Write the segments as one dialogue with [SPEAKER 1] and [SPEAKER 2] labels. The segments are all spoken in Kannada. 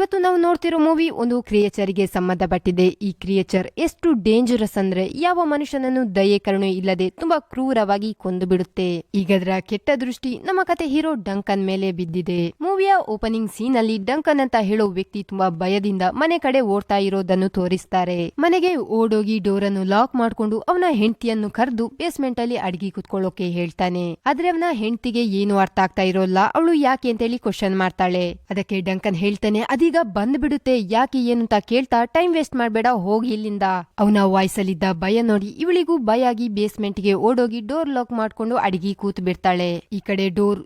[SPEAKER 1] ಇವತ್ತು ನಾವು ನೋಡ್ತಿರೋ ಮೂವಿ ಒಂದು ಕ್ರಿಯೇಚರ್ಗೆ ಸಂಬಂಧಪಟ್ಟಿದೆ. ಈ ಕ್ರಿಯೇಚರ್ ಎಷ್ಟು ಡೇಂಜರಸ್ ಅಂದ್ರೆ ಯಾವ ಮನುಷ್ಯನನ್ನು ದಯೆ ಕರುಣೆ ಇಲ್ಲದೆ ತುಂಬಾ ಕ್ರೂರವಾಗಿ ಕೊಂದು ಬಿಡುತ್ತೆ. ಈಗದ್ರ ಕೆಟ್ಟ ದೃಷ್ಟಿ ನಮ್ಮ ಕತೆ ಹೀರೋ ಡಂಕನ್ ಮೇಲೆ ಬಿದ್ದಿದೆ. ಮೂವಿಯ ಓಪನಿಂಗ್ ಸೀನ್ ಅಲ್ಲಿ ಡಂಕನ್ ಅಂತ ಹೇಳೋ ವ್ಯಕ್ತಿ ತುಂಬಾ ಭಯದಿಂದ ಮನೆ ಕಡೆ ಓಡ್ತಾ ಇರೋದನ್ನು ತೋರಿಸ್ತಾರೆ. ಮನೆಗೆ ಓಡೋಗಿ ಡೋರ್ ಅನ್ನು ಲಾಕ್ ಮಾಡ್ಕೊಂಡು ಅವನ ಹೆಂಡತಿಯನ್ನು ಕರೆದು ಬೇಸ್ಮೆಂಟ್ ಅಲ್ಲಿ ಅಡಿಗೆ ಕುತ್ಕೊಳ್ಳೋಕೆ ಹೇಳ್ತಾನೆ. ಆದ್ರೆ ಅವನ ಹೆಂಡತಿಗೆ ಏನು ಅರ್ಥ ಆಗ್ತಾ ಇರೋಲ್ಲ. ಅವಳು ಯಾಕೆ ಅಂತೇಳಿ ಕ್ವಶನ್ ಮಾಡ್ತಾಳೆ. ಅದಕ್ಕೆ ಡಂಕನ್ ಹೇಳ್ತಾನೆ, ಅದೀಗ ಬಂದ್ ಬಿಡುತ್ತೆ, ಯಾಕೆ ಏನು ಅಂತ ಕೇಳ್ತಾ ಟೈಮ್ ವೇಸ್ಟ್ ಮಾಡ್ಬೇಡ, ಹೋಗಿ ಇಲ್ಲಿಂದ. ಅವನ ವಾಯ್ಸ್ ಅಲ್ಲಿದ್ದ ಭಯ ನೋಡಿ ಇವಳಿಗೂ ಭಯ ಆಗಿ ಬೇಸ್ಮೆಂಟ್ ಗೆ ಓಡೋಗಿ ಡೋರ್ ಲಾಕ್ ಮಾಡ್ಕೊಂಡು ಅಡಿಗೆ ಕೂತ್ ಬಿಡ್ತಾಳೆ. ಈ ಕಡೆ ಡೋರ್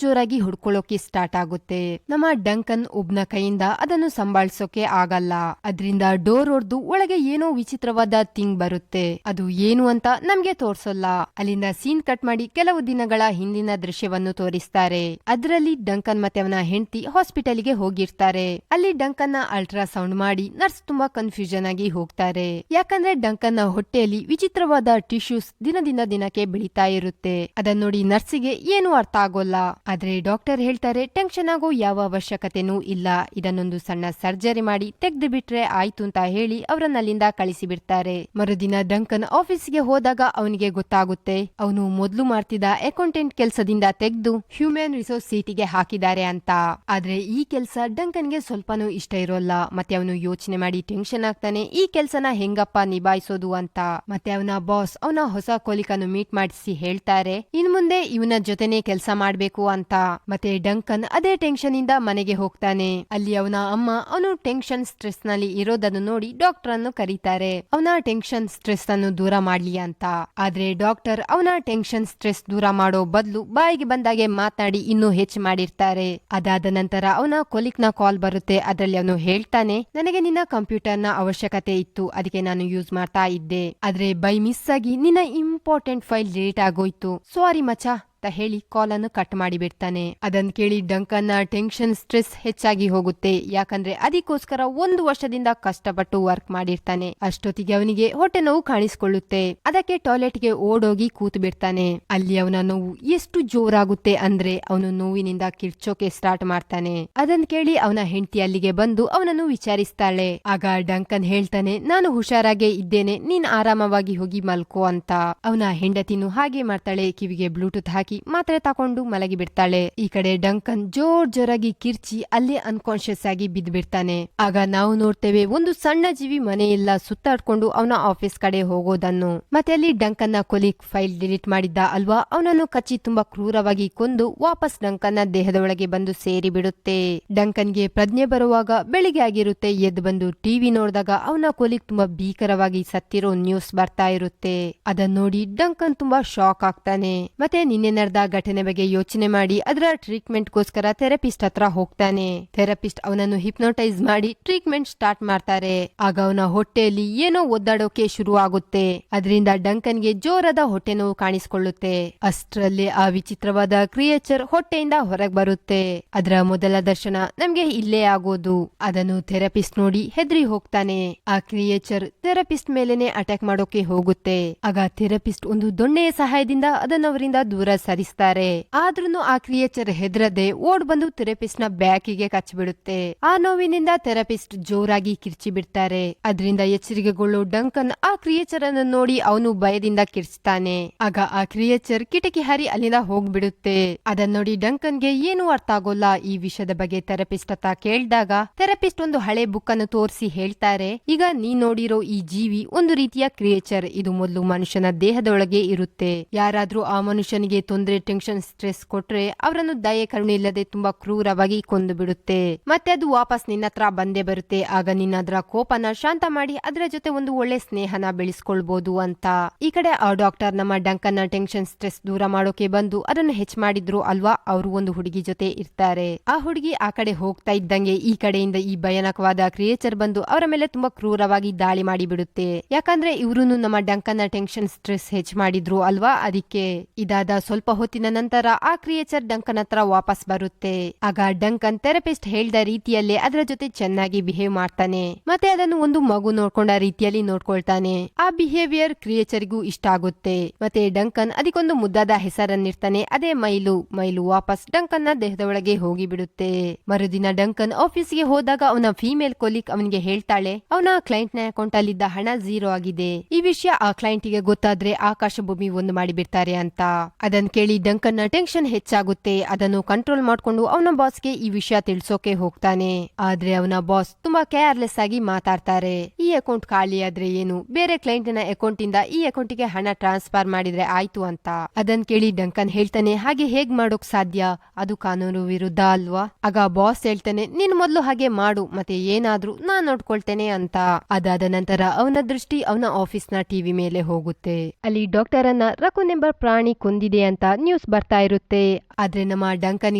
[SPEAKER 1] ಜೋರಾಗಿ ಹುಡ್ಕೊಳ್ಳೋಕೆ ಸ್ಟಾರ್ಟ್ ಆಗುತ್ತೆ. ನಮ್ಮ ಡಂಕನ್ ಒಬ್ನ ಕೈಯಿಂದ ಅದನ್ನು ಸಂಭಾಳಿಸೋಕೆ ಆಗಲ್ಲ. ಅದ್ರಿಂದ ಡೋರ್ ಹೊಡೆದು ಒಳಗೆ ಏನೋ ವಿಚಿತ್ರವಾದ ಥಿಂಗ್ ಬರುತ್ತೆ. ಅದು ಏನು ಅಂತ ನಮ್ಗೆ ತೋರ್ಸೋಲ್ಲ. ಅಲ್ಲಿಂದ ಸೀನ್ ಕಟ್ ಮಾಡಿ ಕೆಲವು ದಿನಗಳ ಹಿಂದಿನ ದೃಶ್ಯವನ್ನು ತೋರಿಸ್ತಾರೆ. ಅದರಲ್ಲಿ ಡಂಕನ್ ಮತ್ತೆ ಅವನ ಹೆಂಡತಿ ಹಾಸ್ಪಿಟಲ್ ಗೆ ಹೋಗಿರ್ತಾರೆ. ಅಲ್ಲಿ ಡಂಕನ್ ನ ಅಲ್ಟ್ರಾಸೌಂಡ್ ಮಾಡಿ ನರ್ಸ್ ತುಂಬಾ ಕನ್ಫ್ಯೂಷನ್ ಆಗಿ ಹೋಗ್ತಾರೆ. ಯಾಕಂದ್ರೆ ಡಂಕನ್ ನ ಹೊಟ್ಟೆಯಲ್ಲಿ ವಿಚಿತ್ರವಾದ ಟಿಶ್ಯೂಸ್ ದಿನದಿಂದ ದಿನಕ್ಕೆ ಬೆಳೀತಾ ಇರುತ್ತೆ. ಅದನ್ನ ನೋಡಿ ನರ್ಸಿಗೆ ಏನು ಅರ್ಥ ಆಗೋಲ್ಲ. ಆದ್ರೆ ಡಾಕ್ಟರ್ ಹೇಳ್ತಾರೆ, ಟೆನ್ಷನ್ ಆಗೋ ಯಾವ ಅವಶ್ಯಕತೆನೂ ಇಲ್ಲ, ಇದನ್ನೊಂದು ಸಣ್ಣ ಸರ್ಜರಿ ಮಾಡಿ ತೆಗ್ದು ಬಿಟ್ರೆ ಆಯ್ತು ಅಂತ ಹೇಳಿ ಅವರನ್ನ ಅಲ್ಲಿಂದ ಕಳಿಸಿ ಬಿಡ್ತಾರೆ. ಮರುದಿನ ಡಂಕನ್ ಆಫೀಸ್ಗೆ ಹೋದಾಗ ಅವನಿಗೆ ಗೊತ್ತಾಗುತ್ತೆ ಅವನು ಮೊದಲು ಮಾಡ್ತಿದ್ದ ಅಕೌಂಟೆಂಟ್ ಕೆಲಸದಿಂದ ತೆಗೆದು ಹ್ಯೂಮನ್ ರಿಸೋರ್ಸ್ ಸೀಟಿಗೆ ಹಾಕಿದ್ದಾರೆ ಅಂತ. ಆದ್ರೆ ಈ ಕೆಲಸ ಡಂಕನ್ಗೆ ಸ್ವಲ್ಪನೂ ಇಷ್ಟ ಇರೋಲ್ಲ. ಮತ್ತೆ ಅವನು ಯೋಚನೆ ಮಾಡಿ ಟೆನ್ಷನ್ ಆಗ್ತಾನೆ, ಈ ಕೆಲ್ಸನ ಹೆಂಗಪ್ಪ ನಿಭಾಯಿಸೋದು ಅಂತ. ಮತ್ತೆ ಅವನ ಬಾಸ್ ಅವನ ಹೊಸ ಕೊಲಿಕನ್ನು ಮೀಟ್ ಮಾಡಿಸಿ ಹೇಳ್ತಾರೆ, ಇನ್ ಮುಂದೆ ಇವನ ಜೊತೆನೆ ಕೆಲಸ ಮಾಡ್ಬೇಕು ಅಂತ. ಮತ್ತೆ ಡಂಕನ್ ಅದೇ ಟೆನ್ಷನ್ ಇಂದ ಮನೆಗೆ ಹೋಗ್ತಾನೆ. ಅಲ್ಲಿ ಅವನ ಅಮ್ಮ ಅವನು ಟೆನ್ಷನ್ ಸ್ಟ್ರೆಸ್ ನಲ್ಲಿ ಇರೋದನ್ನು ನೋಡಿ ಡಾಕ್ಟರ್ ಅನ್ನು ಕರೀತಾರೆ, ಅವನ ಟೆನ್ಷನ್ ಸ್ಟ್ರೆಸ್ ಅನ್ನು ದೂರ ಮಾಡ್ಲಿ ಅಂತ. ಆದ್ರೆ ಡಾಕ್ಟರ್ ಅವನ ಟೆನ್ಷನ್ ಸ್ಟ್ರೆಸ್ ದೂರ ಮಾಡೋ ಬದಲು ಬಾಯಿಗೆ ಬಂದಾಗೆ ಮಾತನಾಡಿ ಇನ್ನೂ ಹೆಚ್ಚು ಮಾಡಿರ್ತಾರೆ. ಅದಾದ ನಂತರ ಅವನ ಕೊಲಿಕ್ ನ ಕಾಲ್ ಬರುತ್ತೆ. ಅದರಲ್ಲಿ ಅವನು ಹೇಳ್ತಾನೆ, ನನಗೆ ನಿನ್ನ ಕಂಪ್ಯೂಟರ್ ನ ಅವಶ್ಯಕತೆ ಇತ್ತು, ಅದಕ್ಕೆ ನಾನು ಯೂಸ್ ಮಾಡ್ತಾ ಇದ್ದೆ. ಆದ್ರೆ ಬೈ ಮಿಸ್ ಆಗಿ ನಿನ್ನ ಇಂಪಾರ್ಟೆಂಟ್ ಫೈಲ್ ಡಿಲೀಟ್ ಆಗೋಯ್ತು, ಸಾರಿ ಮಚಾ ಹೇಳಿ ಕಾಲ್ ಅನ್ನು ಕಟ್ ಮಾಡಿ ಬಿಡ್ತಾನೆ. ಅದನ್ನ ಕೇಳಿ ಡಂಕನ್ ನ ಟೆನ್ಷನ್ ಸ್ಟ್ರೆಸ್ ಹೆಚ್ಚಾಗಿ ಹೋಗುತ್ತೆ. ಯಾಕಂದ್ರೆ ಅದಕ್ಕೋಸ್ಕರ 1 ವರ್ಷದಿಂದ ಕಷ್ಟಪಟ್ಟು ವರ್ಕ್ ಮಾಡಿರ್ತಾನೆ. ಅಷ್ಟೊತ್ತಿಗೆ ಅವನಿಗೆ ಹೊಟ್ಟೆ ನೋವು ಕಾಣಿಸ್ಕೊಳ್ಳುತ್ತೆ. ಅದಕ್ಕೆ ಟಾಯ್ಲೆಟ್ ಗೆ ಓಡೋಗಿ ಕೂತ್ ಬಿಡ್ತಾನೆ. ಅಲ್ಲಿ ಅವನ ನೋವು ಎಷ್ಟು ಜೋರಾಗುತ್ತೆ ಅಂದ್ರೆ ಅವನು ನೋವಿನಿಂದ ಕಿರ್ಚೋಕೆ ಸ್ಟಾರ್ಟ್ ಮಾಡ್ತಾನೆ. ಅದನ್ನ ಕೇಳಿ ಅವನ ಹೆಂಡತಿ ಅಲ್ಲಿಗೆ ಬಂದು ಅವನನ್ನು ವಿಚಾರಿಸ್ತಾಳೆ. ಆಗ ಡಂಕನ್ ಹೇಳ್ತಾನೆ, ನಾನು ಹುಷಾರಾಗೆ ಇದ್ದೇನೆ, ನೀನ್ ಆರಾಮವಾಗಿ ಹೋಗಿ ಮಲ್ಕೋ ಅಂತ. ಅವನ ಹೆಂಡತಿನೂ ಹಾಗೆ ಮಾಡ್ತಾಳೆ. ಕಿವಿಗೆ ಬ್ಲೂಟೂತ್ ಹಾಕಿ ಮಾತ್ರೆ ತಕೊಂಡು ಮಲಗಿ ಬಿಡ್ತಾಳೆ. ಈ ಕಡೆ ಡಂಕನ್ ಜೋರಾಗಿ ಕಿರ್ಚಿ ಅಲ್ಲೇ ಅನ್ಕಾನ್ಶಿಯಸ್ ಆಗಿ ಬಿದ್ದು ಬಿಡ್ತಾನೆ. ಆಗ ನಾವು ನೋಡ್ತೇವೆ ಒಂದು ಸಣ್ಣ ಜೀವಿ ಮನೆಯೆಲ್ಲ ಸುತ್ತಾಡ್ಕೊಂಡು ಅವನ ಆಫೀಸ್ ಕಡೆ ಹೋಗೋದನ್ನು. ಮತ್ತೆ ಅಲ್ಲಿ ಡಂಕನ್ ನ ಕೊಲಿಕ್ ಫೈಲ್ ಡಿಲೀಟ್ ಮಾಡಿದ್ದ ಅಲ್ವಾ, ಅವನನ್ನು ಕಚ್ಚಿ ತುಂಬಾ ಕ್ರೂರವಾಗಿ ಕೊಂದು ವಾಪಸ್ ಡಂಕನ್ ನ ದೇಹದೊಳಗೆ ಬಂದು ಸೇರಿ ಬಿಡುತ್ತೆ. ಡಂಕನ್ಗೆ ಪ್ರಜ್ಞೆ ಬರುವಾಗ ಬೆಳಿಗ್ಗೆ ಆಗಿರುತ್ತೆ. ಎದ್ದು ಬಂದು ಟಿವಿ ನೋಡಿದಾಗ ಅವನ ಕೊಲಿಕ್ ತುಂಬಾ ಭೀಕರವಾಗಿ ಸತ್ತಿರೋ ನ್ಯೂಸ್ ಬರ್ತಾ ಇರುತ್ತೆ. ಅದನ್ನ ನೋಡಿ ಡಂಕನ್ ತುಂಬಾ ಶಾಕ್ ಆಗ್ತಾನೆ. ಮತ್ತೆ ನಿನ್ನೆ ನಡೆದ ಘಟನೆ ಬಗ್ಗೆ ಯೋಚನೆ ಮಾಡಿ ಅದರ ಟ್ರೀಟ್ಮೆಂಟ್ ಗೋಸ್ಕರ ಥೆರಪಿಸ್ಟ್ ಹತ್ರ ಹೋಗ್ತಾನೆ. ಥೆರಪಿಸ್ಟ್ ಅವನನ್ನು ಹಿಪ್ನೋಟೈಸ್ ಮಾಡಿ ಟ್ರೀಟ್ಮೆಂಟ್ ಸ್ಟಾರ್ಟ್ ಮಾಡ್ತಾರೆ. ಆಗ ಅವನ ಹೊಟ್ಟೆಯಲ್ಲಿ ಏನೋ ಒದ್ದಾಡೋಕೆ ಶುರು ಆಗುತ್ತೆ. ಅದರಿಂದ ಡಂಕನ್ಗೆ ಜೋರಾದ ಹೊಟ್ಟೆ ನೋವು ಕಾಣಿಸಿಕೊಳ್ಳುತ್ತೆ. ಅಷ್ಟರಲ್ಲಿ ಆ ವಿಚಿತ್ರವಾದ ಕ್ರಿಯೇಚರ್ ಹೊಟ್ಟೆಯಿಂದ ಹೊರಗೆ ಬರುತ್ತೆ. ಅದರ ಮೊದಲ ದರ್ಶನ ನಮ್ಗೆ ಇಲ್ಲೇ ಆಗೋದು. ಅದನ್ನು ಥೆರಪಿಸ್ಟ್ ನೋಡಿ ಹೆದರಿ ಹೋಗ್ತಾನೆ. ಆ ಕ್ರಿಯೇಚರ್ ಥೆರಪಿಸ್ಟ್ ಮೇಲೆನೆ ಅಟ್ಯಾಕ್ ಮಾಡೋಕೆ ಹೋಗುತ್ತೆ. ಆಗ ಥೆರಪಿಸ್ಟ್ ಒಂದು ದೊಣ್ಣೆಯ ಸಹಾಯದಿಂದ ಅದನ್ನವರಿಂದ ದೂರ ಸರಿಸ್ತಾರೆ. ಆದ್ರೂ ಆ ಕ್ರಿಯೇಚರ್ ಹೆದರದೆ ಓಡ್ ಬಂದು ಥೆರಪಿಸ್ಟ್ ನ ಬ್ಯಾಕಿಗೆ ಕಚ್ಚಿಬಿಡುತ್ತೆ. ಆ ನೋವಿನಿಂದ ಥೆರಪಿಸ್ಟ್ ಜೋರಾಗಿ ಕಿರ್ಚಿ ಬಿಡ್ತಾರೆ. ಅದರಿಂದ ಎಚ್ಚರಿಕೆಗೊಳ್ಳೋ ಡಂಕನ್ ಆ ಕ್ರಿಯೇಚರ್ ಅನ್ನು ನೋಡಿ ಅವನು ಭಯದಿಂದ ಕಿರ್ಚ್ತಾನೆ. ಆಗ ಆ ಕ್ರಿಯೇಚರ್ ಕಿಟಕಿ ಹಾರಿ ಅಲ್ಲಿಂದ ಹೋಗ್ಬಿಡುತ್ತೆ. ಅದನ್ನ ನೋಡಿ ಡಂಕನ್ಗೆ ಏನು ಅರ್ಥ ಆಗೋಲ್ಲ. ಈ ವಿಷಯದ ಬಗ್ಗೆ ಥೆರಪಿಸ್ಟ್ ಹತ್ತ ಕೇಳಿದಾಗ ಥೆರಪಿಸ್ಟ್ ಒಂದು ಹಳೆ ಬುಕ್ ಅನ್ನು ತೋರಿಸಿ ಹೇಳ್ತಾರೆ, ಈಗ ನೀ ನೋಡಿರೋ ಈ ಜೀವಿ ಒಂದು ರೀತಿಯ ಕ್ರಿಯೇಚರ್. ಇದು ಮೊದಲು ಮನುಷ್ಯನ ದೇಹದೊಳಗೆ ಇರುತ್ತೆ. ಯಾರಾದ್ರೂ ಆ ಮನುಷ್ಯನಿಗೆ ತೊಂದರೆ ಟೆನ್ಷನ್ ಸ್ಟ್ರೆಸ್ ಕೊಟ್ರೆ ಅವರನ್ನು ದಯೆ ಕರುಣೆ ಇಲ್ಲದೆ ತುಂಬಾ ಕ್ರೂರವಾಗಿ ಕೊಂದು ಬಿಡುತ್ತೆ. ಮತ್ತೆ ಅದು ವಾಪಸ್ ನಿನ್ನ ಹತ್ರ ಬಂದೇ ಬರುತ್ತೆ. ಆಗ ನಿನ್ನ ಅದರ ಕೋಪನ ಶಾಂತ ಮಾಡಿ ಅದರ ಜೊತೆ ಒಂದು ಒಳ್ಳೆ ಸ್ನೇಹನ ಬೆಳೆಸ್ಕೊಳ್ಬಹುದು ಅಂತ. ಈ ಕಡೆ ಆ ಡಾಕ್ಟರ್ ನಮ್ಮ ಡಂಕನ್ ನ ಟೆನ್ಷನ್ ಸ್ಟ್ರೆಸ್ ದೂರ ಮಾಡೋಕೆ ಬಂದು ಅದನ್ನು ಹೆಚ್ಚು ಮಾಡಿದ್ರು ಅಲ್ವಾ. ಅವರು ಒಂದು ಹುಡುಗಿ ಜೊತೆ ಇರ್ತಾರೆ. ಆ ಹುಡುಗಿ ಆ ಕಡೆ ಹೋಗ್ತಾ ಇದ್ದಂಗೆ ಈ ಕಡೆಯಿಂದ ಈ ಭಯಾನಕವಾದ ಕ್ರಿಯೇಚರ್ ಬಂದು ಅವರ ಮೇಲೆ ತುಂಬಾ ಕ್ರೂರವಾಗಿ ದಾಳಿ ಮಾಡಿ ಬಿಡುತ್ತೆ. ಯಾಕಂದ್ರೆ ಇವ್ರು ನಮ್ಮ ಡಂಕನ್ ನ ಟೆನ್ಷನ್ ಸ್ಟ್ರೆಸ್ ಹೆಚ್ಚು ಮಾಡಿದ್ರು ಅಲ್ವಾ. ಅದಕ್ಕೆ ಇದಾದ ಸ್ವಲ್ಪ ಸ್ವಲ್ಪ ಹೊತ್ತಿನ ನಂತರ ಆ ಕ್ರಿಯೇಚರ್ ಡಂಕನ್ ಹತ್ರ ವಾಪಸ್ ಬರುತ್ತೆ. ಆಗ ಡಂಕನ್ ಥೆರಪಿಸ್ಟ್ ಹೇಳ್ದ ರೀತಿಯಲ್ಲೇ ಅದರ ಜೊತೆ ಚೆನ್ನಾಗಿ ಬಿಹೇವ್ ಮಾಡ್ತಾನೆ, ಮತ್ತೆ ಅದನ್ನು ಒಂದು ಮಗು ನೋಡ್ಕೊಂಡ ರೀತಿಯಲ್ಲಿ ನೋಡ್ಕೊಳ್ತಾನೆ. ಆ ಬಿಹೇವಿಯರ್ ಕ್ರಿಯೇಚರ್ಗೂ ಇಷ್ಟ ಆಗುತ್ತೆ. ಮತ್ತೆ ಡಂಕನ್ ಅದಕ್ಕೊಂದು ಮುದ್ದಾದ ಹೆಸರನ್ನಿರ್ತಾನೆ, ಅದೇ ಮೈಲು. ಮೈಲು ವಾಪಸ್ ಡಂಕನ್ ನ ದೇಹದ ಒಳಗೆ ಹೋಗಿ ಬಿಡುತ್ತೆ. ಮರುದಿನ ಡಂಕನ್ ಆಫೀಸ್ಗೆ ಹೋದಾಗ ಅವನ ಫೀಮೇಲ್ ಕೊಲೀಗ್ ಅವನಿಗೆ ಹೇಳ್ತಾಳೆ, ಅವನ ಕ್ಲೈಂಟ್ ನ ಅಕೌಂಟ್ ಅಲ್ಲಿದ್ದ ಹಣ 0 ಆಗಿದೆ. ಈ ವಿಷಯ ಆ ಕ್ಲೈಂಟ್ ಗೆ ಗೊತ್ತಾದ್ರೆ ಆಕಾಶ ಭೂಮಿ ಒಂದು ಮಾಡಿಬಿಡ್ತಾರೆ ಅಂತ. ಅದನ್ನ ಕೇಳಿ ಡಂಕನ್ ನ ಟೆನ್ಷನ್ ಹೆಚ್ಚಾಗುತ್ತೆ. ಅದನ್ನು ಕಂಟ್ರೋಲ್ ಮಾಡ್ಕೊಂಡು ಅವನ ಬಾಸ್ಗೆ ಈ ವಿಷಯ ತಿಳಿಸೋಕೆ ಹೋಗ್ತಾನೆ. ಆದ್ರೆ ಅವನ ಬಾಸ್ ತುಂಬಾ ಕೇರ್ಲೆಸ್ ಆಗಿ ಮಾತಾಡ್ತಾರೆ. ಈ ಅಕೌಂಟ್ ಖಾಲಿ ಆದ್ರೆ ಏನು, ಬೇರೆ ಕ್ಲೈಂಟ್ ನ ಅಕೌಂಟ್ ಇಂದ ಈ ಅಕೌಂಟ್ ಗೆ ಹಣ ಟ್ರಾನ್ಸ್ಫರ್ ಮಾಡಿದ್ರೆ ಆಯ್ತು ಅಂತ. ಅದನ್ ಕೇಳಿ ಡಂಕನ್ ಹೇಳ್ತಾನೆ, ಹಾಗೆ ಹೇಗ್ ಮಾಡೋಕ್ ಸಾಧ್ಯ, ಅದು ಕಾನೂನು ವಿರುದ್ಧ ಅಲ್ವಾ. ಆಗ ಬಾಸ್ ಹೇಳ್ತಾನೆ, ನೀನ್ ಮೊದ್ಲು ಹಾಗೆ ಮಾಡು, ಮತ್ತೆ ಏನಾದ್ರೂ ನಾನ್ ನೋಡ್ಕೊಳ್ತೇನೆ ಅಂತ. ಅದಾದ ನಂತರ ಅವನ ದೃಷ್ಟಿ ಅವನ ಆಫೀಸ್ ನ ಟಿವಿ ಮೇಲೆ ಹೋಗುತ್ತೆ. ಅಲ್ಲಿ ಡಾಕ್ಟರ್ ಅನ್ನ ರಕೂನ್ ಎಂಬ ಪ್ರಾಣಿ ಕೊಂದಿದೆ ಅಂತ ನ್ಯೂಸ್ ಬರ್ತಾ ಇರುತ್ತೆ. ಆದ್ರೆ ನಮ್ಮ ಡಂಕನ್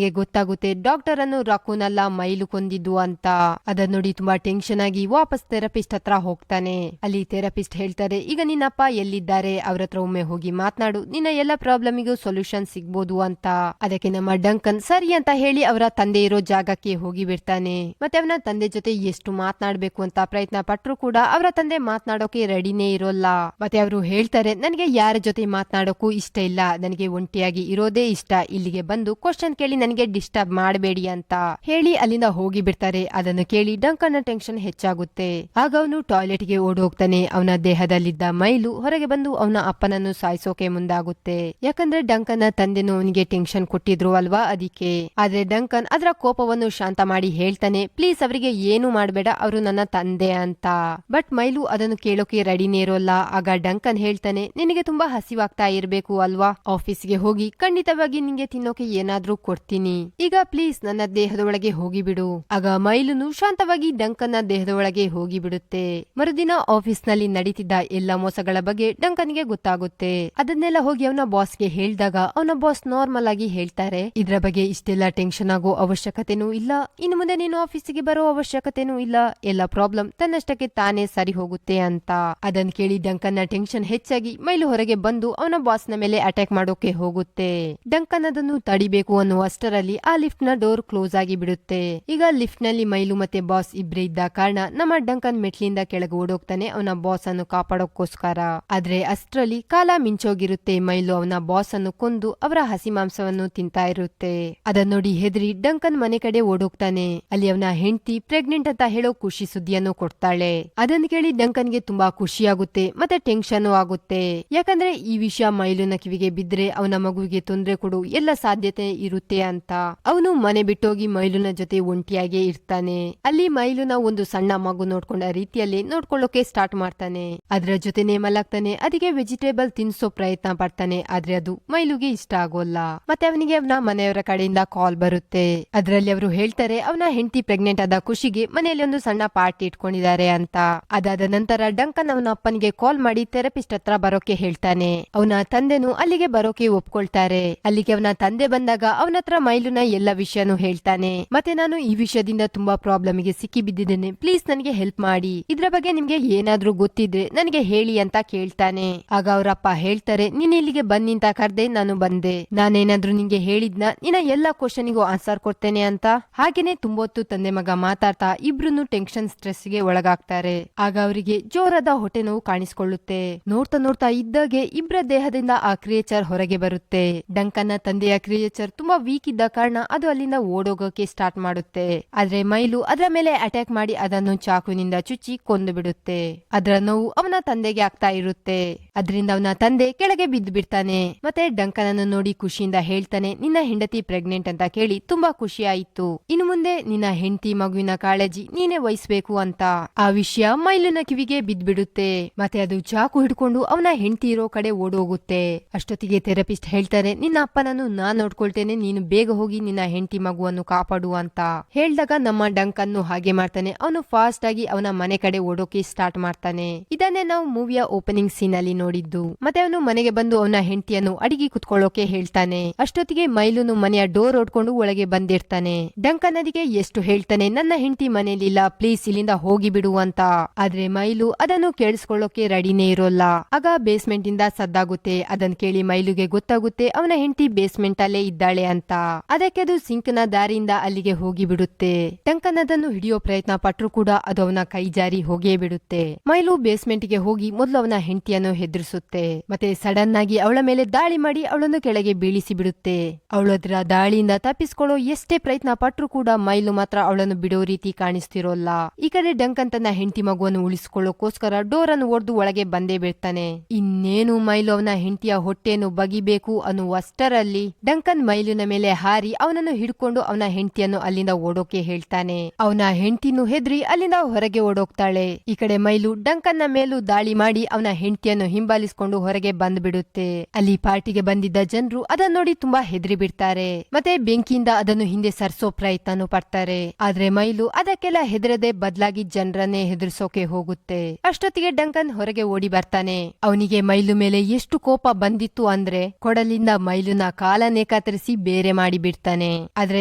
[SPEAKER 1] ಗೆ ಗೊತ್ತಾಗುತ್ತೆ ಡಾಕ್ಟರ್ ಅನ್ನು ರಕೂನ್ ಅಲ್ಲ ಮೈಲು ಕೊಂದಿದ್ದು ಅಂತ. ಅದನ್ನ ನೋಡಿ ತುಂಬಾ ಟೆನ್ಷನ್ ಆಗಿ ವಾಪಸ್ ಥೆರಪಿಸ್ಟ್ ಹತ್ರ ಹೋಗ್ತಾನೆ. ಅಲ್ಲಿ ಥೆರಪಿಸ್ಟ್ ಹೇಳ್ತಾರೆ, ಈಗ ನಿನ್ನಪ್ಪ ಎಲ್ಲಿದ್ದಾರೆ, ಅವ್ರ ಹತ್ರ ಒಮ್ಮೆ ಹೋಗಿ ಮಾತನಾಡು, ನಿನ್ನ ಎಲ್ಲ ಪ್ರಾಬ್ಲಮಿಗೂ ಸೊಲ್ಯೂಷನ್ ಸಿಗ್ಬೋದು ಅಂತ. ಅದಕ್ಕೆ ನಮ್ಮ ಡಂಕನ್ ಸರಿ ಅಂತ ಹೇಳಿ ಅವರ ತಂದೆ ಇರೋ ಜಾಗಕ್ಕೆ ಹೋಗಿ ಬಿಡ್ತಾನೆ. ಮತ್ತೆ ಅವನ ತಂದೆ ಜೊತೆ ಎಷ್ಟು ಮಾತನಾಡ್ಬೇಕು ಅಂತ ಪ್ರಯತ್ನ ಪಟ್ರು ಕೂಡ ಅವರ ತಂದೆ ಮಾತನಾಡೋಕೆ ರೆಡಿನೇ ಇರೋಲ್ಲ. ಮತ್ತೆ ಅವರು ಹೇಳ್ತಾರೆ, ನನಗೆ ಯಾರ ಜೊತೆ ಮಾತನಾಡೋಕು ಇಷ್ಟ ಇಲ್ಲ, ನನಗೆ ಒಂಟಿಯಾಗಿ ಇರೋದೇ ಇಷ್ಟ, ಇಲ್ಲಿಗೆ ಬಂದು ಕ್ವಶನ್ ಕೇಳಿ ನನಗೆ ಡಿಸ್ಟರ್ಬ್ ಮಾಡಬೇಡಿ ಅಂತ ಹೇಳಿ ಅಲ್ಲಿಂದ ಹೋಗಿ ಬಿಡ್ತಾರೆ. ಅದನ್ನು ಕೇಳಿ ಡಂಕನ್ ನ ಟೆನ್ಷನ್ ಹೆಚ್ಚಾಗುತ್ತೆ. ಆಗ ಅವನು ಟಾಯ್ಲೆಟ್ ಗೆ ಓಡ್ ಹೋಗ್ತಾನೆ. ಅವನ ದೇಹದಲ್ಲಿದ್ದ ಮೈಲು ಹೊರಗೆ ಬಂದು ಅವನ ಅಪ್ಪನನ್ನು ಸಾಯಿಸೋಕೆ ಮುಂದಾಗುತ್ತೆ. ಯಾಕಂದ್ರೆ ಡಂಕನ್ ನ ತಂದೆನು ಅವನಿಗೆ ಟೆನ್ಷನ್ ಕೊಟ್ಟಿದ್ರು ಅಲ್ವಾ, ಅದಕ್ಕೆ. ಆದ್ರೆ ಡಂಕನ್ ಅದರ ಕೋಪವನ್ನು ಶಾಂತ ಮಾಡಿ ಹೇಳ್ತಾನೆ, ಪ್ಲೀಸ್ ಅವರಿಗೆ ಏನು ಮಾಡಬೇಡ, ಅವರು ನನ್ನ ತಂದೆ ಅಂತ. ಬಟ್ ಮೈಲು ಅದನ್ನು ಕೇಳೋಕೆ ರೆಡಿನೇ ಇರೋಲ್ಲ. ಆಗ ಡಂಕನ್ ಹೇಳ್ತಾನೆ, ನಿನಗೆ ತುಂಬಾ ಹಸಿವಾಗ್ತಾ ಇರ್ಬೇಕು ಅಲ್ವಾ, ಆಫೀಸ್ಗೆ ಹೋಗಿ ಖಂಡಿತವಾಗಿ ನಿಂಗೆ ತಿನ್ನೋಕೆ ಏನಾದ್ರೂ ಕೊಡ್ತೀನಿ, ಈಗ ಪ್ಲೀಸ್ ನನ್ನ ದೇಹದ ಒಳಗೆ ಹೋಗಿ ಬಿಡು. ಆಗ ಮೈಲುನು ಶಾಂತವಾಗಿ ಡಂಕನ್ ನ ದೇಹದ ಒಳಗೆ ಹೋಗಿ ಬಿಡುತ್ತೆ. ಮರುದಿನ ಆಫೀಸ್ ನಲ್ಲಿ ನಡೀತಿದ್ದ ಎಲ್ಲ ಮೋಸಗಳ ಬಗ್ಗೆ ಡಂಕನ್ ಗೆ ಗೊತ್ತಾಗುತ್ತೆ. ಅದನ್ನೆಲ್ಲ ಹೋಗಿ ಅವನ ಬಾಸ್ಗೆ ಹೇಳಿದಾಗ ಅವನ ಬಾಸ್ ನಾರ್ಮಲ್ ಆಗಿ ಹೇಳ್ತಾರೆ, ಇದ್ರ ಬಗ್ಗೆ ಇಷ್ಟೆಲ್ಲ ಟೆನ್ಷನ್ ಆಗೋ ಅವಶ್ಯಕತೆನೂ ಇಲ್ಲ, ಇನ್ನು ಮುಂದೆ ನೀನು ಆಫೀಸಿಗೆ ಬರೋ ಅವಶ್ಯಕತೆನೂ ಇಲ್ಲ, ಎಲ್ಲ ಪ್ರಾಬ್ಲಮ್ ತನ್ನಷ್ಟಕ್ಕೆ ತಾನೇ ಸರಿ ಹೋಗುತ್ತೆ ಅಂತ. ಅದನ್ ಕೇಳಿ ಡಂಕನ್ ನ ಟೆನ್ಷನ್ ಹೆಚ್ಚಾಗಿ ಮೈಲು ಹೊರಗೆ ಬಂದು ಅವನ ಬಾಸ್ ನ ಮೇಲೆ ಅಟ್ಯಾಕ್ ಮಾಡೋಕೆ ಹೋಗುತ್ತೆ. ಡಂಕನ್ ಅದನ್ನು ತಡಿಬೇಕು ಅನ್ನೋ ಅಷ್ಟರಲ್ಲಿ ಆ ಲಿಫ್ಟ್ ನ ಡೋರ್ ಕ್ಲೋಸ್ ಆಗಿ ಬಿಡುತ್ತೆ. ಈಗ ಲಿಫ್ಟ್ ನಲ್ಲಿ ಮೈಲು ಮತ್ತೆ ಬಾಸ್ ಇಬ್ರೇ ಇದ್ದ ಕಾರಣ ನಮ್ಮ ಡಂಕನ್ ಮೆಟ್ಲಿಂದ ಕೆಳಗೆ ಓಡೋಗ್ತಾನೆ ಅವನ ಬಾಸ್ ಅನ್ನು ಕಾಪಾಡೋಕೋಸ್ಕರ. ಆದ್ರೆ ಅಷ್ಟರಲ್ಲಿ ಕಾಲ ಮಿಂಚೋಗಿರುತ್ತೆ. ಮೈಲು ಅವನ ಬಾಸ್ ಅನ್ನು ಕೊಂದು ಅವರ ಹಸಿ ಮಾಂಸವನ್ನು ತಿಂತಾ ಇರುತ್ತೆ. ಅದನ್ನ ನೋಡಿ ಹೆದರಿ ಡಂಕನ್ ಮನೆ ಕಡೆ ಓಡೋಗ್ತಾನೆ. ಅಲ್ಲಿ ಅವನ ಹೆಂಡತಿ ಪ್ರೆಗ್ನೆಂಟ್ ಅಂತ ಹೇಳೋ ಖುಷಿ ಸುದ್ದಿಯನ್ನು ಕೊಡ್ತಾಳೆ. ಅದನ್ನ ಕೇಳಿ ಡಂಕನ್ ಗೆ ತುಂಬಾ ಖುಷಿಯಾಗುತ್ತೆ ಮತ್ತೆ ಟೆನ್ಷನ್ ಆಗುತ್ತೆ. ಯಾಕಂದ್ರೆ ಈ ವಿಷಯ ಮೈಲುನ ಕಿವಿಗೆ ಬಿದ್ರೆ ಅವನ ಮಗುವಿಗೆ ತೊಂದರೆ ಕೊಡು ಎಲ್ಲ ಸಾಧ್ಯತೆ ಇರುತ್ತೆ ಅಂತ. ಅವನು ಮನೆ ಬಿಟ್ಟೋಗಿ ಮೈಲುನ ಜೊತೆ ಒಂಟಿಯಾಗಿ ಇರ್ತಾನೆ. ಅಲ್ಲಿ ಮೈಲುನ ಒಂದು ಸಣ್ಣ ಮಗು ನೋಡ್ಕೊಂಡ ರೀತಿಯಲ್ಲಿ ನೋಡ್ಕೊಳ್ಳೋಕೆ ಸ್ಟಾರ್ಟ್ ಮಾಡ್ತಾನೆ. ಅದರ ಜೊತೆನೆ ಮಲಗ್ತಾನೆ. ಅದಕ್ಕೆ ವೆಜಿಟೇಬಲ್ ತಿನ್ಸೋ ಪ್ರಯತ್ನ ಪಡ್ತಾನೆ. ಆದ್ರೆ ಅದು ಮೈಲುಗೆ ಇಷ್ಟ ಆಗೋಲ್ಲ. ಮತ್ತೆ ಅವನಿಗೆ ಅವನ ಮನೆಯವರ ಕಡೆಯಿಂದ ಕಾಲ್ ಬರುತ್ತೆ. ಅದರಲ್ಲಿ ಅವರು ಹೇಳ್ತಾರೆ ಅವನ ಹೆಂಡತಿ ಪ್ರೆಗ್ನೆಂಟ್ ಆದ ಖುಷಿಗೆ ಮನೆಯಲ್ಲಿ ಒಂದು ಸಣ್ಣ ಪಾರ್ಟಿ ಇಟ್ಕೊಂಡಿದ್ದಾರೆ ಅಂತ. ಅದಾದ ನಂತರ ಡಂಕನ್ ಅವನ ಅಪ್ಪನಿಗೆ ಕಾಲ್ ಮಾಡಿ ಥೆರಪಿಸ್ಟ್ ಹತ್ರ ಬರೋಕೆ ಹೇಳ್ತಾನೆ. ಅವನ ತಂದೆನು ಅಲ್ಲಿಗೆ ಬರೋಕೆ ಒಪ್ಕೊಳ್ತಾರೆ. ಅಲ್ಲಿಗೆ ಅವನ ತಂದೆ ಬಂದಾಗ ಅವನ ಹತ್ರ ಮೈಲುನ ಎಲ್ಲ ವಿಷಯನೂ ಹೇಳ್ತಾನೆ. ಮತ್ತೆ ನಾನು ಈ ವಿಷಯದಿಂದ ತುಂಬಾ ಪ್ರಾಬ್ಲಮ್ ಗೆ ಸಿಕ್ಕಿ ಬಿದ್ದಿದ್ದೇನೆ, ಪ್ಲೀಸ್ ನನಗೆ ಹೆಲ್ಪ್ ಮಾಡಿ, ಇದ್ರ ಬಗ್ಗೆ ನಿಮ್ಗೆ ಏನಾದ್ರೂ ಗೊತ್ತಿದ್ರೆ ನನಗೆ ಹೇಳಿ ಅಂತ ಕೇಳ್ತಾನೆ. ಆಗ ಅವರಪ್ಪ ಹೇಳ್ತಾರೆ, ನೀನ್ ಇಲ್ಲಿಗೆ ಬನ್ನಿ ಅಂತ ಕರ್ದೆ, ನಾನು ಬಂದೆ, ನಾನೇನಾದ್ರೂ ನಿಂಗೆ ಹೇಳಿದ್ನ ನಿನ್ನ ಎಲ್ಲಾ ಕ್ವಶನ್ಗೂ ಆನ್ಸರ್ ಕೊಡ್ತೇನೆ ಅಂತ. ಹಾಗೇನೆ ತುಂಬೊತ್ತು ತಂದೆ ಮಗ ಮಾತಾಡ್ತಾ ಇಬ್ರು ಟೆನ್ಷನ್ ಸ್ಟ್ರೆಸ್ ಗೆ ಒಳಗಾಗ್ತಾರೆ. ಆಗ ಅವರಿಗೆ ಜೋರಾದ ಹೊಟ್ಟೆ ನೋವು ಕಾಣಿಸ್ಕೊಳ್ಳುತ್ತೆ. ನೋಡ್ತಾ ನೋಡ್ತಾ ಇದ್ದಾಗೆ ಇಬ್ರ ದೇಹದಿಂದ ಆ ಕ್ರಿಯೇಚರ್ ಹೊರಗೆ ಬರುತ್ತೆ. ಡಂಕನ್ ನ ತಂದೆಯ ಕ್ರಿಯೇಚರ್ ತುಂಬಾ ವೀಕ್ ಇದ್ದ ಕಾರಣ ಅದು ಅಲ್ಲಿಂದ ಓಡೋಗೋಕೆ ಸ್ಟಾರ್ಟ್ ಮಾಡುತ್ತೆ. ಆದ್ರೆ ಮೈಲು ಅದರ ಮೇಲೆ ಅಟ್ಯಾಕ್ ಮಾಡಿ ಅದನ್ನು ಚಾಕುವಿನಿಂದ ಚುಚ್ಚಿ ಕೊಂದು ಬಿಡುತ್ತೆ. ಅದರ ನೋವು ಅವನ ತಂದೆಗೆ ಆಗ್ತಾ ಇರುತ್ತೆ. ಅದರಿಂದ ಅವನ ತಂದೆ ಕೆಳಗೆ ಬಿದ್ದು ಬಿಡ್ತಾನೆ. ಮತ್ತೆ ಡಂಕನ್ ಅನ್ನು ನೋಡಿ ಖುಷಿಯಿಂದ ಹೇಳ್ತಾನೆ, ನಿನ್ನ ಹೆಂಡತಿ ಪ್ರೆಗ್ನೆಂಟ್ ಅಂತ ಕೇಳಿ ತುಂಬಾ ಖುಷಿ ಆಯ್ತು, ಇನ್ನು ಮುಂದೆ ನಿನ್ನ ಹೆಂಡತಿ ಮಗುವಿನ ಕಾಳಜಿ ನೀನೇ ವಹಿಸ್ಬೇಕು ಅಂತ. ಆ ವಿಷಯ ಮೈಲುನ ಕಿವಿಗೆ ಬಿದ್ದ್ಬಿಡುತ್ತೆ. ಮತ್ತೆ ಅದು ಚಾಕು ಹಿಡ್ಕೊಂಡು ಅವನ ಹೆಂಡತಿ ಇರೋ ಕಡೆ ಓಡೋಗುತ್ತೆ. ಅಷ್ಟೊತ್ತಿಗೆ ಥೆರಪಿಸ್ಟ್ ಹೇಳ್ತಾರೆ, ನಿನ್ನ ಅಪ್ಪನನ್ನು ನಾನ್ ನೋಡ್ಕೊಳ್ತೇನೆ, ನೀನು ಬೇಗ ಹೋಗಿ ನಿನ್ನ ಹೆಂಡತಿ ಮಗುವನ್ನು ಕಾಪಾಡು ಅಂತ ಹೇಳ್ದಾಗ ನಮ್ಮ ಡಂಕನ್ನು ಹಾಗೆ ಮಾಡ್ತಾನೆ. ಅವನು ಫಾಸ್ಟ್ ಆಗಿ ಅವನ ಮನೆ ಕಡೆ ಓಡೋಕೆ ಸ್ಟಾರ್ಟ್ ಮಾಡ್ತಾನೆ. ಇದನ್ನೇ ನಾವು ಮೂವಿಯ ಓಪನಿಂಗ್ ಸೀನ್ ಅಲ್ಲಿ ನೋಡಿದ್ದು. ಮತ್ತೆ ಅವನು ಮನೆಗೆ ಬಂದು ಅವನ ಹೆಂಡತಿಯನ್ನು ಅಡಿಗೆ ಕುತ್ಕೊಳ್ಳೋಕೆ ಹೇಳ್ತಾನೆ. ಅಷ್ಟೊತ್ತಿಗೆ ಮೈಲುನು ಮನೆಯ ಡೋರ್ ಓಡ್ಕೊಂಡು ಒಳಗೆ ಬಂದಿರ್ತಾನೆ. ಡಂಕನ್ ಅದಕ್ಕೆ ಎಷ್ಟು ಹೇಳ್ತಾನೆ, ನನ್ನ ಹೆಂಡತಿ ಮನೇಲಿಲ್ಲ, ಪ್ಲೀಸ್ ಇಲ್ಲಿಂದ ಹೋಗಿ ಬಿಡು ಅಂತ. ಆದ್ರೆ ಮೈಲು ಅದನ್ನು ಕೇಳಿಸ್ಕೊಳ್ಳೋಕೆ ರೆಡಿನೇ ಇರೋಲ್ಲ. ಆಗ ಬೇಸ್ಮೆಂಟ್ ಇಂದ ಸದ್ದಾಗುತ್ತೆ. ಅದನ್ ಕೇಳಿ ಮೈಲುಗೆ ಗೊತ್ತಾಗುತ್ತೆ ಗೊತ್ತಾಗುತ್ತೆ ಅವನ ಹೆಂಡತಿ ಬೇಸ್ಮೆಂಟ್ ಅಲ್ಲೇ ಇದ್ದಾಳೆ ಅಂತ. ಅದಕ್ಕೆ ಅದು ಸಿಂಕ್ ನ ದಾರಿಯಿಂದ ಅಲ್ಲಿಗೆ ಹೋಗಿ ಬಿಡುತ್ತೆ. ಡಂಕನ್ ಅದನ್ನು ಹಿಡಿಯೋ ಪ್ರಯತ್ನ ಪಟ್ರು ಕೂಡ ಅದು ಅವನ ಕೈ ಜಾರಿ ಹೋಗೇ ಬಿಡುತ್ತೆ. ಮೈಲು ಬೇಸ್ಮೆಂಟ್ ಗೆ ಹೋಗಿ ಮೊದಲು ಅವನ ಹೆಂಡತಿಯನ್ನು ಹೆದರಿಸುತ್ತೆ. ಮತ್ತೆ ಸಡನ್ ಆಗಿ ಅವಳ ಮೇಲೆ ದಾಳಿ ಮಾಡಿ ಅವಳನ್ನು ಕೆಳಗೆ ಬೀಳಿಸಿ ಬಿಡುತ್ತೆ. ಅವಳದ್ರ ದಾಳಿಯಿಂದ ತಪ್ಪಿಸ್ಕೊಳ್ಳೋ ಎಷ್ಟೇ ಪ್ರಯತ್ನ ಪಟ್ರು ಕೂಡ ಮೈಲು ಮಾತ್ರ ಅವಳನ್ನು ಬಿಡೋ ರೀತಿ ಕಾಣಿಸ್ತಿರೋಲ್ಲ. ಈ ಕಡೆ ಡಂಕನ್ ತನ್ನ ಹೆಂಡತಿ ಮಗುವನ್ನು ಉಳಿಸಿಕೊಳ್ಳೋಕೋಸ್ಕರ ಡೋರ್ ಅನ್ನು ಒಡೆದು ಒಳಗೆ ಬಂದೇ ಬೀಳ್ತಾನೆ. ಇನ್ನೇನು ಮೈಲು ಅವನ ಹೆಂಡತಿಯ ಹೊಟ್ಟೆಯನ್ನು ಬಗಿಬೇಕು ಅನ್ನುವಷ್ಟರಲ್ಲಿ ಡಂಕನ್ ಮೈಲಿನ ಮೇಲೆ ಹಾರಿ ಅವನನ್ನು ಹಿಡ್ಕೊಂಡು ಅವನ ಹೆಂಡತಿಯನ್ನು ಅಲ್ಲಿಂದ ಓಡೋಕೆ ಹೇಳ್ತಾನೆ. ಅವನ ಹೆಂಡತಿನೂ ಹೆದ್ರಿ ಅಲ್ಲಿಂದ ಹೊರಗೆ ಓಡೋಗ್ತಾಳೆ. ಈ ಕಡೆ ಮೈಲು ಡಂಕನ್ ನ ಮೇಲೂ ದಾಳಿ ಮಾಡಿ ಅವನ ಹೆಂಡತಿಯನ್ನು ಹಿಂಬಾಲಿಸಿಕೊಂಡು ಹೊರಗೆ ಬಂದ್ ಬಿಡುತ್ತೆ. ಅಲ್ಲಿ ಪಾರ್ಟಿಗೆ ಬಂದಿದ್ದ ಜನರು ಅದನ್ನ ನೋಡಿ ತುಂಬಾ ಹೆದರಿ ಬಿಡ್ತಾರೆ. ಮತ್ತೆ ಬೆಂಕಿಯಿಂದ ಅದನ್ನು ಹಿಂದೆ ಸರ್ಸೋ ಪ್ರಯತ್ನನೂ ಪಡ್ತಾರೆ. ಆದ್ರೆ ಮೈಲು ಅದಕ್ಕೆಲ್ಲ ಹೆದರದೆ ಬದಲಾಗಿ ಜನರನ್ನೇ ಹೆದರ್ಸೋಕೆ ಹೋಗುತ್ತೆ. ಅಷ್ಟೊತ್ತಿಗೆ ಡಂಕನ್ ಹೊರಗೆ ಓಡಿ ಬರ್ತಾನೆ. ಅವನಿಗೆ ಮೈಲು ಮೇಲೆ ಎಷ್ಟು ಕೋಪ ಬಂದಿತ್ತು ಅಂದ್ರೆ ಕೊಡಲಿಂದ ಮೈಲುನ ಕಾಲನ್ನೇ ಕತ್ತರಿಸಿ ಬೇರೆ ಮಾಡಿ ಬಿಡ್ತಾನೆ. ಅದರ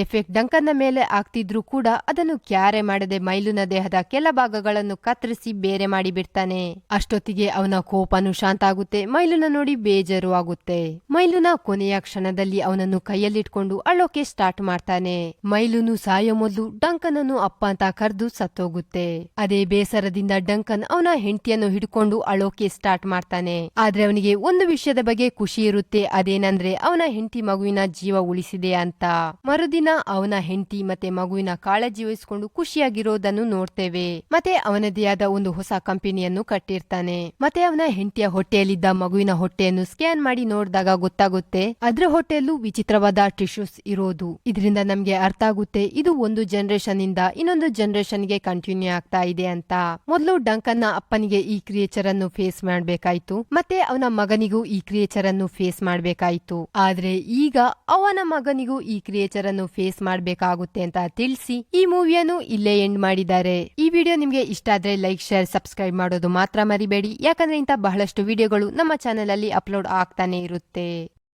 [SPEAKER 1] ಎಫೆಕ್ಟ್ ಡಂಕನ್ ನ ಮೇಲೆ ಆಗ್ತಿದ್ರು ಕೂಡ ಅದನ್ನು ಕ್ಯಾರೆ ಮಾಡದೆ ಮೈಲುನ ದೇಹದ ಕೆಲ ಭಾಗಗಳನ್ನು ಕತ್ತರಿಸಿ ಬೇರೆ ಮಾಡಿ ಬಿಡ್ತಾನೆ. ಅಷ್ಟೊತ್ತಿಗೆ ಅವನ ಕೋಪನು ಶಾಂತ ಆಗುತ್ತೆ. ಮೈಲುನ ನೋಡಿ ಬೇಜಾರು ಆಗುತ್ತೆ. ಮೈಲುನ ಕೊನೆಯ ಕ್ಷಣದಲ್ಲಿ ಅವನನ್ನು ಕೈಯಲ್ಲಿಟ್ಕೊಂಡು ಅಳೋಕೆ ಸ್ಟಾರ್ಟ್ ಮಾಡ್ತಾನೆ. ಮೈಲುನು ಸಾಯೋ ಮೊದಲು ಡಂಕನ್ ಅನ್ನು ಅಪ್ಪ ಅಂತ ಕರೆದು ಸತ್ತೋಗುತ್ತೆ. ಅದೇ ಬೇಸರದಿಂದ ಡಂಕನ್ ಅವನ ಹೆಂಡತಿಯನ್ನು ಹಿಡ್ಕೊಂಡು ಅಳೋಕೆ ಸ್ಟಾರ್ಟ್ ಮಾಡ್ತಾನೆ. ಆದ್ರೆ ಅವನಿಗೆ ಒಂದು ವಿಷಯದ ಬಗ್ಗೆ ಖುಷಿ ಇರುತ್ತೆ. ಅದೇನಂದ್ರೆ ಅವನ ಹೆಂಡತಿ ಮಗುವಿನ ಜೀವ ಉಳಿಸಿದೆ ಅಂತ. ಮರುದಿನ ಅವನ ಹೆಂಡತಿ ಮತ್ತೆ ಮಗುವಿನ ಕಾಳಜಿ ವಹಿಸಿಕೊಂಡು ಖುಷಿಯಾಗಿರೋದನ್ನು ನೋಡ್ತೇವೆ. ಮತ್ತೆ ಅವನದೇ ಆದ ಒಂದು ಹೊಸ ಕಂಪನಿಯನ್ನು ಕಟ್ಟಿರ್ತಾನೆ. ಮತ್ತೆ ಅವನ ಹೆಂಡತಿಯ ಹೊಟ್ಟೆಯಲ್ಲಿದ್ದ ಮಗುವಿನ ಹೊಟ್ಟೆಯನ್ನು ಸ್ಕ್ಯಾನ್ ಮಾಡಿ ನೋಡಿದಾಗ ಗೊತ್ತಾಗುತ್ತೆ ಅದ್ರ ಹೊಟ್ಟೆಯಲ್ಲೂ ವಿಚಿತ್ರವಾದ ಟಿಶ್ಯೂಸ್ ಇರೋದು. ಇದರಿಂದ ನಮ್ಗೆ ಅರ್ಥ ಆಗುತ್ತೆ ಇದು ಒಂದು ಜನರೇಷನ್ ಇಂದ ಇನ್ನೊಂದು ಜನರೇಷನ್ ಗೆ ಕಂಟಿನ್ಯೂ ಆಗ್ತಾ ಇದೆ ಅಂತ. ಮೊದಲು ಡಂಕನ್ ನ ಅಪ್ಪನಿಗೆ ಈ ಕ್ರಿಯೇಚರ್ ಅನ್ನು ಫೇಸ್ ಮಾಡ್ಬೇಕಾಯ್ತು. ಮತ್ತೆ ಅವನ ಮಗನಿಗೂ ಈ ಕ್ರಿಯೇಚರ್ ಅನ್ನು ಫೇಸ್ ಮಾಡ್ಬೇಕಾಯ್ತು. ಆದ್ರೆ ಈಗ ಅವನ ಮಗನಿಗೂ ಈ ಕ್ರಿಯೇಚರ್ ಅನ್ನು ಫೇಸ್ ಮಾಡ್ಬೇಕಾಗುತ್ತೆ ಅಂತ ತಿಳಿಸಿ ಈ ಮೂವಿಯನ್ನು ಇಲ್ಲೇ ಎಂಡ್ ಮಾಡಿದ್ದಾರೆ. ಈ ವಿಡಿಯೋ ನಿಮ್ಗೆ ಇಷ್ಟ ಆದ್ರೆ ಲೈಕ್, ಶೇರ್, ಸಬ್ಸ್ಕ್ರೈಬ್ ಮಾಡೋದು ಮಾತ್ರ ಮರಿಬೇಡಿ. ಯಾಕಂದ್ರೆ ಇಂತ ಬಹಳಷ್ಟು ವಿಡಿಯೋಗಳು ನಮ್ಮ ಚಾನೆಲ್ ಅಲ್ಲಿ ಅಪ್ಲೋಡ್ ಆಗ್ತಾನೆ ಇರುತ್ತೆ.